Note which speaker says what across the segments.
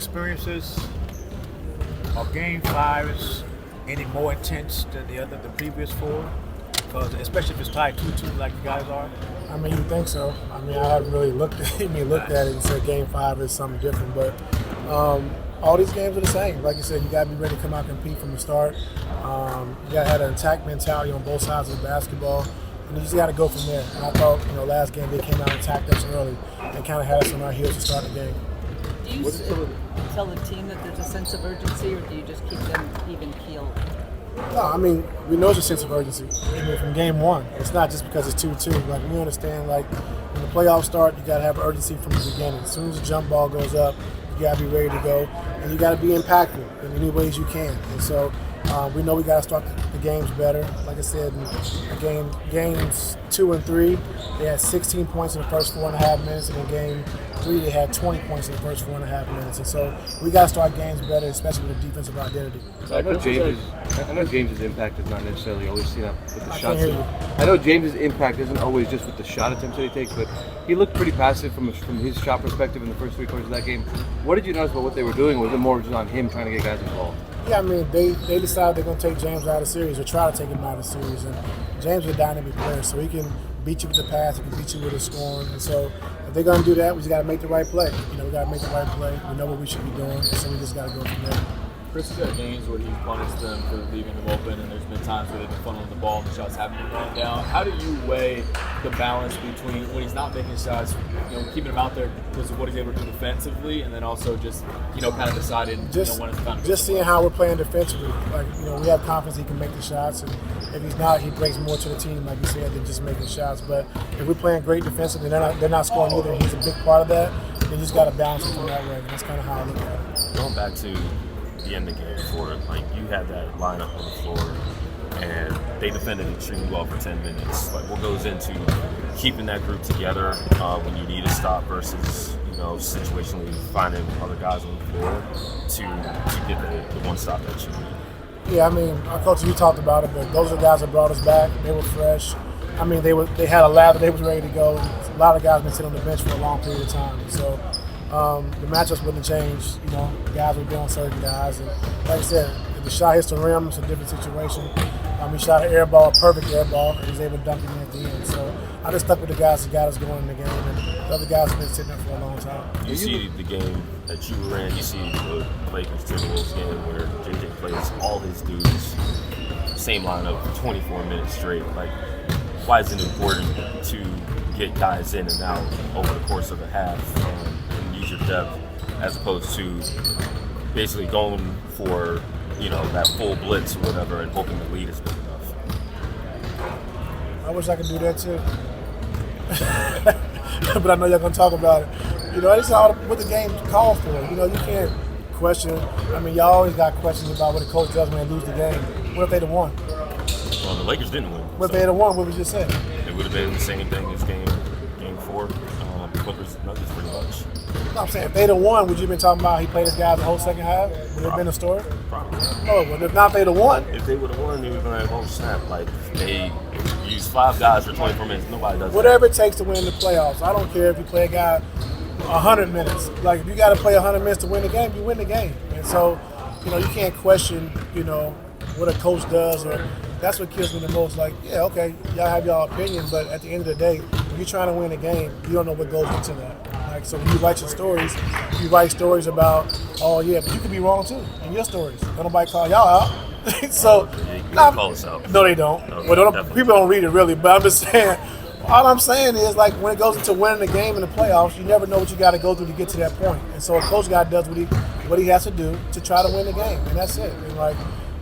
Speaker 1: experiences of Game 5 any more intense than the previous 4? Because especially if it's tied 2-2 like you guys are.
Speaker 2: I mean, you think so. I mean, I haven't really looked at it and said Game 5 is something different, but all these games are the same. Like you said, you got to be ready to come out and compete from the start. You got to have an attack mentality on both sides of the basketball, and you just got to go from there. And I thought, last game they came out and attacked us early and kind of had us on our heels to start the game.
Speaker 3: Do you tell the team that there's a sense of urgency, or do you just keep them even keeled?
Speaker 2: No, I mean, we know it's a sense of urgency. I mean, from game 1, it's not just because it's 2-2. Like, we understand, like, when the playoffs start, you got to have urgency from the beginning. As soon as the jump ball goes up, you got to be ready to go, and you got to be impactful in any ways you can. And so we know we got to start the games better. Like I said, in games 2 and 3, they had 16 points in the first 4.5 minutes, and in game 3, they had 20 points in the first 4.5 minutes. And so we got to start games better, especially with the defensive identity.
Speaker 4: I know James's impact is not necessarily always seen up with the shots.
Speaker 2: I
Speaker 4: know James's impact isn't always just with the shot attempts that he takes, but he looked pretty passive from his shot perspective in the first 3 quarters of that game. What did you notice about what they were doing? Was it more just on him trying to get guys involved?
Speaker 2: Yeah, I mean, they decided they're going to take James out of the series or try to take him out of the series. And James is a dynamic player, so he can beat you with the pass, he can beat you with his scoring. And so if they're going to do that, we just got to make the right play. We got to make the right play. We know what we should be doing, so we just got to go from there.
Speaker 5: Chris has had games where he's punished them for leaving them open, and there's been times where they've been funneling the ball and the shots haven't been going down. How do you weigh the balance between when he's not making shots, keeping him out there because of what he's able to do defensively, and then also just, kind of deciding when it's time to
Speaker 2: just seeing how we're playing defensively. Like, we have confidence he can make the shots, and if he's not, he brings more to the team, like you said, than just making shots. But if we're playing great defensively, they're not scoring either, and he's a big part of that, then you just got to balance it from that way. And that's kind of how I look at it.
Speaker 6: Going back to the end of game 4, like, you had that lineup on the floor, and they defended extremely well for 10 minutes. Like, what goes into keeping that group together when you need a stop versus, situationally finding other guys on the floor to get the one stop that you need?
Speaker 2: Yeah, I mean, our coach, you talked about it, but those are the guys that brought us back. They were fresh. I mean, they had a lather. They was ready to go. A lot of guys been sitting on the bench for a long period of time. So the matchups wouldn't have changed. Guys would be on certain guys. And like I said, if the shot hits the rim, it's a different situation. He shot an air ball, a perfect air ball, and he was able to dunk it in at the end. So I just stuck with the guys that got us going in the game, and the other guys have been sitting there for a long time.
Speaker 6: You see the game that you were in, you see the Lakers Timberwolves game where JJ plays all his dudes, same lineup, 24 minutes straight. Like, why is it important to get guys in and out over the course of a half and use your depth as opposed to basically going for that full blitz or whatever and hoping the lead is big enough?
Speaker 2: I wish I could do that too. But I know y'all going to talk about it. It's all what the game calls for. You can't question. I mean, y'all always got questions about what the coach does when they lose the game. What if they'd have won?
Speaker 6: Well, the Lakers didn't win.
Speaker 2: What if they'd have won? What we just said?
Speaker 6: It would have been the same thing as game 4. Clippers, Nuggets, pretty much.
Speaker 2: No, I'm saying if they'd have won, would you have been talking about he played his guys the whole second half? Would it have been a story?
Speaker 6: Probably.
Speaker 2: Oh, well, if not, they'd have won.
Speaker 6: If they would have won, they would have been like, oh snap! Like, they used 5 guys for 24 minutes. Nobody does
Speaker 2: whatever it takes to win the playoffs. I don't care if you play a guy 100 minutes. Like, if you got to play 100 minutes to win the game, you win the game. And so, you can't question, what a coach does, or that's what kills me the most. Like, yeah, okay, y'all have y'all opinion, but at the end of the day, when you're trying to win a game, you don't know what goes into that. Like, so when you write your stories, you write stories about, oh yeah, but you could be wrong too in your stories. Don't nobody call y'all out. So,
Speaker 6: call us out.
Speaker 2: No, they don't.
Speaker 6: No,
Speaker 2: well, people don't read it really, but I'm just saying. All I'm saying is, like, when it goes into winning the game in the playoffs, you never know what you got to go through to get to that point. And so a coach guy does what he has to do to try to win the game, and that's it. And like,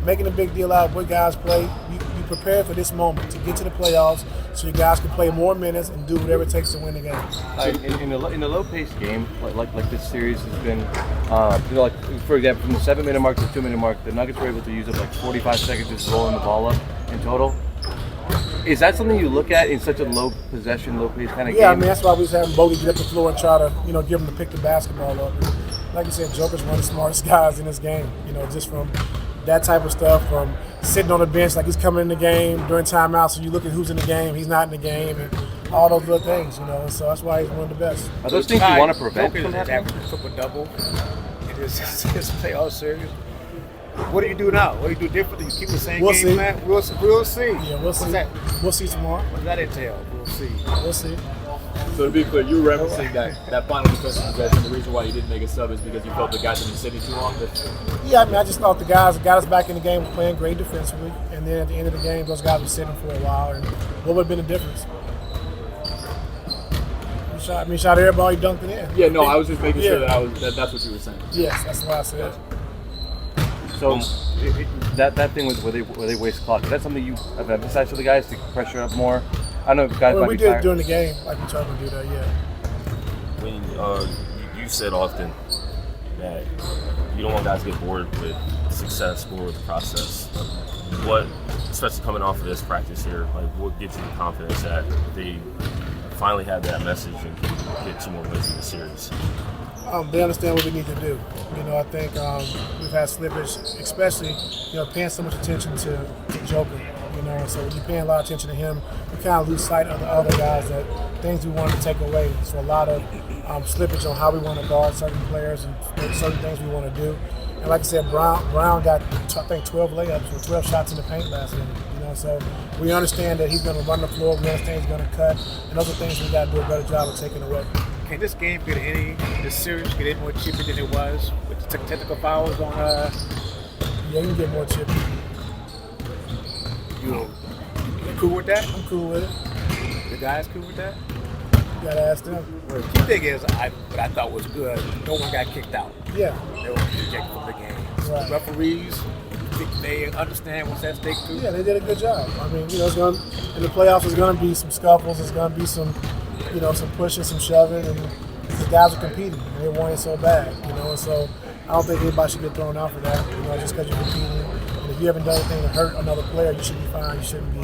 Speaker 2: making a big deal out of what guys play, you prepare for this moment to get to the playoffs, so you guys can play more minutes and do whatever it takes to win the game.
Speaker 4: In a low-paced game like this series has been, like, for example, from the 7-minute mark to the 2-minute mark, the Nuggets were able to use up like 45 seconds just rolling the ball up in total. Is that something you look at in such a low possession, low pace kind of game?
Speaker 2: Yeah, I mean, that's why we was having Bogey get up the floor and try to, give him to pick the basketball up. And like you said, Joker's one of the smartest guys in this game. Just from that type of stuff, from sitting on the bench like he's coming in the game during timeout, so you look at who's in the game, he's not in the game, and all those little things, So that's why he's one of the best.
Speaker 4: Are those things you want to prevent
Speaker 1: Joker
Speaker 4: from
Speaker 1: has
Speaker 4: happening?
Speaker 1: averaged a triple-double in It's a playoff series. What do you do now? What do you do differently? You keep the same
Speaker 2: We'll
Speaker 1: game
Speaker 2: see.
Speaker 1: plan? We'll see.
Speaker 2: Yeah, we'll see.
Speaker 1: What's that?
Speaker 2: We'll see tomorrow.
Speaker 1: What does that entail? We'll see.
Speaker 2: We'll see.
Speaker 5: So to be clear, you were referencing that final defensive possession. The reason why you didn't make a sub is because you felt the guys had been sitting too long.
Speaker 2: Yeah, I mean, I just thought the guys that got us back in the game were playing great defensively, and then at the end of the game, those guys were sitting for a while. And what would have been the difference? You shot every ball, you dunked it in.
Speaker 5: Yeah, no, I was just making sure
Speaker 2: Yeah.
Speaker 5: that's what you were saying.
Speaker 2: Yes, that's what I said.
Speaker 4: So that thing where they waste clock, is that something you have emphasized to the guys to pressure up more? I know guys
Speaker 2: Well,
Speaker 4: might
Speaker 2: we
Speaker 4: be
Speaker 2: did it
Speaker 4: tired.
Speaker 2: during the game, like we tried to do that. Yeah.
Speaker 6: When you said often that you don't want guys to get bored with success or with the process. What, especially coming off of this practice here, like what gives you the confidence that they finally have that message and can get 2 more wins in the series?
Speaker 2: They understand what we need to do. You know, I think we've had slippage, especially, paying so much attention to Joker. You know, so when you're paying a lot of attention to him, we kind of lose sight of the other guys, that things we want to take away. So a lot of slippage on how we want to guard certain players and certain things we want to do. And like I said, Brown got, I think, 12 layups or 12 shots in the paint last night. You know, so we understand that he's going to run the floor. We understand he's going to cut, and those are things we got to do a better job of taking away.
Speaker 1: Can this game this series get any more chippy than it was with the technical fouls on?
Speaker 2: Yeah, you can get more chippy.
Speaker 1: You cool with that?
Speaker 2: I'm cool with it.
Speaker 1: The guys cool with that?
Speaker 2: You got to ask them.
Speaker 1: Well, the key thing is, what I thought was good, no one got kicked out.
Speaker 2: Yeah.
Speaker 1: They were ejected from the game.
Speaker 2: Right.
Speaker 1: Referees, they understand what's at stake too.
Speaker 2: Yeah, they did a good job. I mean, it's going in the playoffs. There's going to be some scuffles. There's going to be some, some pushing, some shoving, and the guys are competing. And they want it so bad, And so I don't think anybody should get thrown out for that. Just because you're competing. And if you haven't done anything to hurt another player, you should be fine. You shouldn't be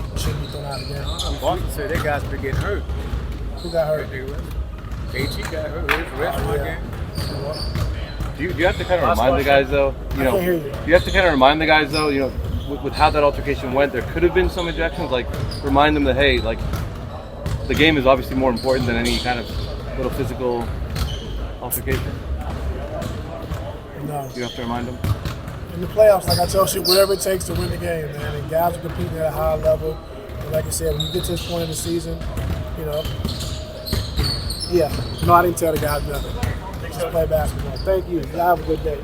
Speaker 2: thrown out again.
Speaker 1: Boston said their guys been getting hurt.
Speaker 2: Who got hurt?
Speaker 1: KG got hurt. He was the rest of my game.
Speaker 4: Do you have to kind of remind the guys though?
Speaker 2: I can't hear you.
Speaker 4: You have to kind of remind the guys though. With how that altercation went, there could have been some ejections. Like remind them that hey, like the game is obviously more important than any kind of little physical altercation.
Speaker 2: No.
Speaker 4: You have to remind them.
Speaker 2: In the playoffs, like I told you, whatever it takes to win the game, man. And guys are competing at a high level. And like I said, when you get to this point in the season, yeah. No, I didn't tell the guys nothing. Just play basketball. Thank you. Y'all have a good day.